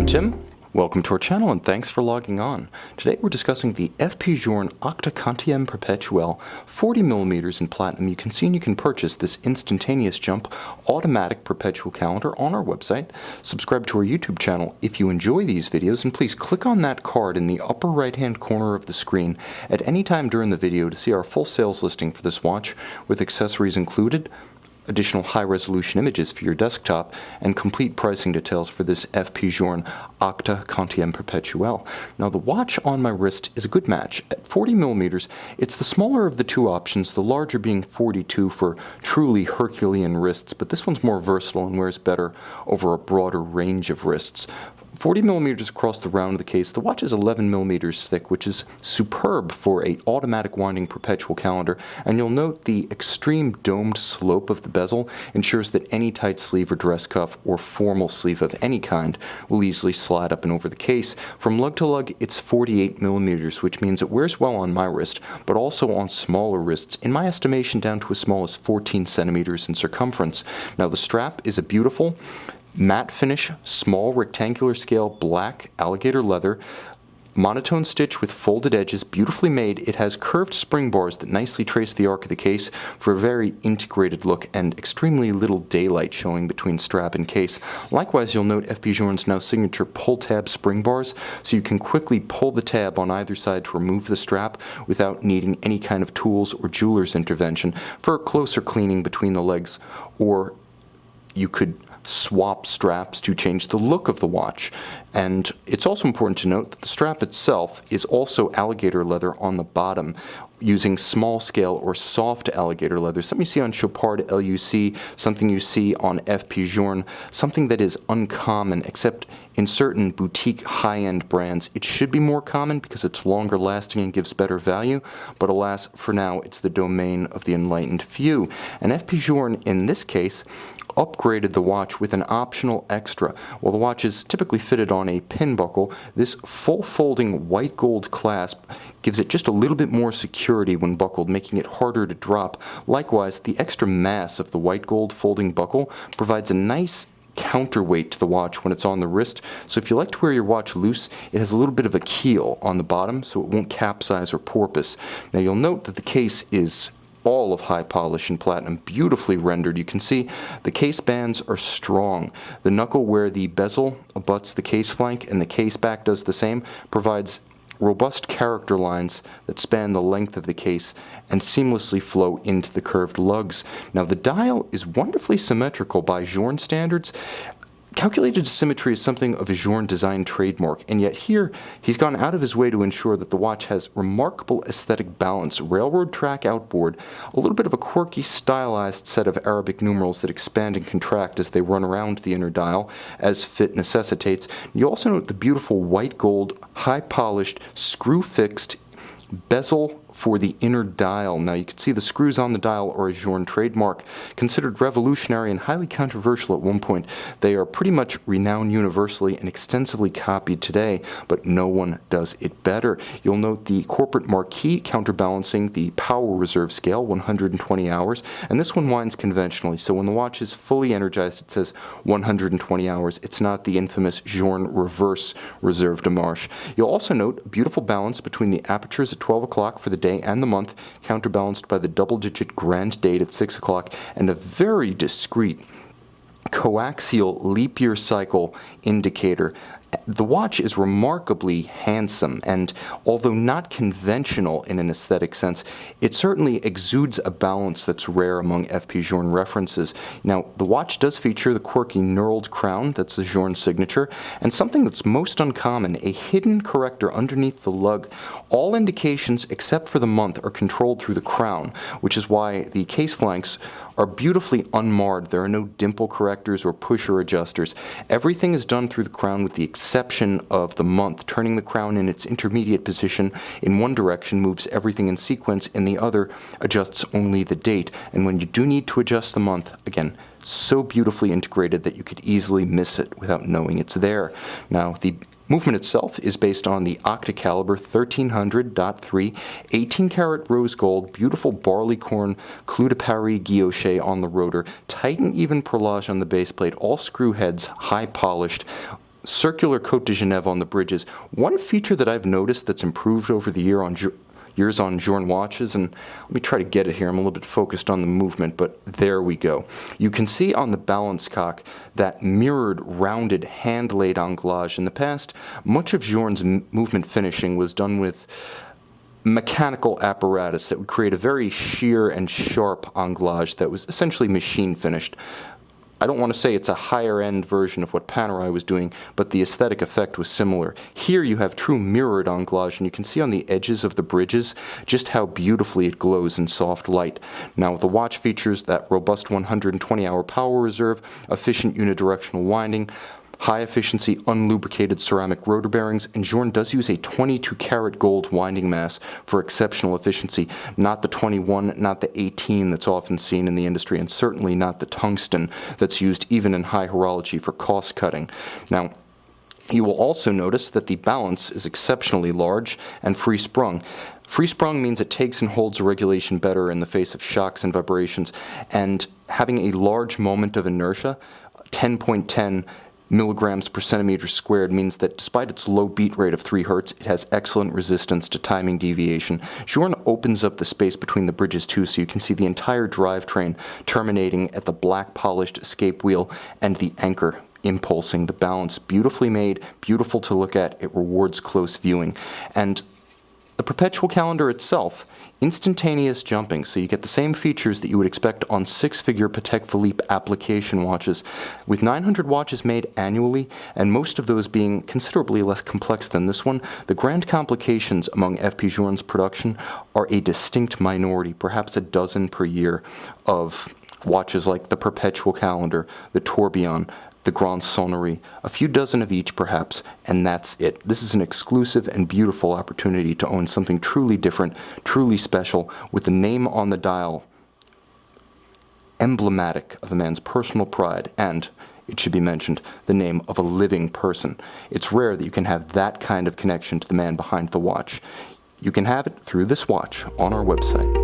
I'm Tim. Welcome to our channel and thanks for logging on. Today we're discussing the Journe Octa Quantieme Perpetuel 40mm in platinum. You can see and you can purchase this instantaneous jump automatic perpetual calendar on our website. Subscribe to our YouTube channel if you enjoy these videos, and please click on that card in the upper right hand corner of the screen at any time during the video to see our full sales listing for this watch with accessories included, additional high-resolution images for your desktop, and complete pricing details for this Journe Octa Quantieme Perpetuel. Now, the watch on my wrist is a good match. At 40mm, it's the smaller of the two options, the larger being 42 for truly Herculean wrists, but this one's more versatile and wears better over a broader range of wrists. 40mm across the round of the case. The watch is 11mm thick, which is superb for an automatic winding perpetual calendar, and you'll note the extreme domed slope of the bezel ensures that any tight sleeve or dress cuff or formal sleeve of any kind will easily slide up and over the case. From lug to lug, it's 48mm, which means it wears well on my wrist, but also on smaller wrists, in my estimation down to as small as 14 centimeters in circumference. Now, the strap is a beautiful matte finish, small rectangular scale, black alligator leather, monotone stitch with folded edges, beautifully made. It has curved spring bars that nicely trace the arc of the case for a very integrated look and extremely little daylight showing between strap and case. Likewise, you'll note Journe's now signature pull tab spring bars, so you can quickly pull the tab on either side to remove the strap without needing any kind of tools or jeweler's intervention for a closer cleaning between the legs, or you could swap straps to change the look of the watch. And it's also important to note that the strap itself is also alligator leather on the bottom, using small scale or soft alligator leather, something you see on Chopard LUC, something you see on Journe, something that is uncommon except in certain boutique high-end brands. It should be more common because it's longer lasting and gives better value, but alas, for now it's the domain of the enlightened few. And Journe, in this case, upgraded the watch with an optional extra. While the watch is typically fitted on a pin buckle, this full folding white gold clasp gives it just a little bit more security when buckled, making it harder to drop. Likewise, the extra mass of the white gold folding buckle provides a nice counterweight to the watch when it's on the wrist. So if you like to wear your watch loose, it has a little bit of a keel on the bottom so it won't capsize or porpoise. Now, you'll note that the case is all of high polish and platinum, beautifully rendered. You can see the case bands are strong. The knuckle where the bezel abuts the case flank and the case back does the same provides robust character lines that span the length of the case and seamlessly flow into the curved lugs. Now, the dial is wonderfully symmetrical by Journe standards. Calculated symmetry is something of a Journe design trademark, and yet here he's gone out of his way to ensure that the watch has remarkable aesthetic balance. Railroad track outboard, a little bit of a quirky stylized set of Arabic numerals that expand and contract as they run around the inner dial as fit necessitates. You also note the beautiful white gold, high polished, screw fixed bezel for the inner dial. Now, you can see the screws on the dial are a Journe trademark. Considered revolutionary and highly controversial at one point, they are pretty much renowned universally and extensively copied today, but no one does it better. You'll note the corporate marquee counterbalancing the power reserve scale, 120 hours, and this one winds conventionally, so when the watch is fully energized, it says 120 hours. It's not the infamous Journe reverse reserve de marche. You'll also note beautiful balance between the apertures at 12 o'clock for the day and the month, counterbalanced by the double-digit grand date at 6 o'clock, and a very discreet coaxial leap year cycle indicator. The watch is remarkably handsome, and although not conventional in an aesthetic sense, it certainly exudes a balance that's rare among Journe references. Now, the watch does feature the quirky knurled crown that's the Journe signature, and something that's most uncommon, a hidden corrector underneath the lug. All indications except for the month are controlled through the crown, which is why the case flanks are beautifully unmarred. There are no dimple correctors or pusher adjusters. Everything is done through the crown with the exception of the month. Turning the crown in its intermediate position in one direction moves everything in sequence, in the other adjusts only the date. And when you do need to adjust the month, again, so beautifully integrated that you could easily miss it without knowing it's there. Now, the movement itself is based on the Octa Caliber 1300.3 18-karat rose gold, beautiful barleycorn clou de Paris guilloche on the rotor, tight and even perlage on the base plate, all screw heads, high polished, circular Côte de Genève on the bridges. One feature that I've noticed that's improved over the years on Journe watches, and let me try to get it here. I'm a little bit focused on the movement, but there we go. You can see on the balance cock that mirrored, rounded, hand-laid anglage. In the past, much of Journe's movement finishing was done with mechanical apparatus that would create a very sheer and sharp anglage that was essentially machine finished. I don't want to say it's a higher end version of what Panerai was doing, but the aesthetic effect was similar. Here you have true mirrored anglage, and you can see on the edges of the bridges just how beautifully it glows in soft light. Now the watch features that robust 120-hour power reserve, efficient unidirectional winding, high-efficiency, unlubricated ceramic rotor bearings, and Journe does use a 22-karat gold winding mass for exceptional efficiency, not the 21, not the 18 that's often seen in the industry, and certainly not the tungsten that's used even in high horology for cost-cutting. Now, you will also notice that the balance is exceptionally large and free-sprung. Free-sprung means it takes and holds a regulation better in the face of shocks and vibrations, and having a large moment of inertia, 10.10 milligrams per centimeter squared, means that despite its low beat rate of 3 Hz, it has excellent resistance to timing deviation. Journe opens up the space between the bridges too, so you can see the entire drivetrain terminating at the black polished escape wheel and the anchor impulsing the balance. Beautifully made, beautiful to look at, it rewards close viewing. And the Perpetual calendar itself, instantaneous jumping, so you get the same features that you would expect on 6-figure Patek Philippe application watches, with 900 watches made annually, and most of those being considerably less complex than this one. The grand complications among FP Journe's production are a distinct minority, perhaps a dozen per year, of watches like the Perpetual calendar, the Tourbillon, the Grand Sonnerie, a few dozen of each perhaps, and that's it. This is an exclusive and beautiful opportunity to own something truly different, truly special, with the name on the dial emblematic of a man's personal pride, and, it should be mentioned, the name of a living person. It's rare that you can have that kind of connection to the man behind the watch. You can have it through this watch on our website.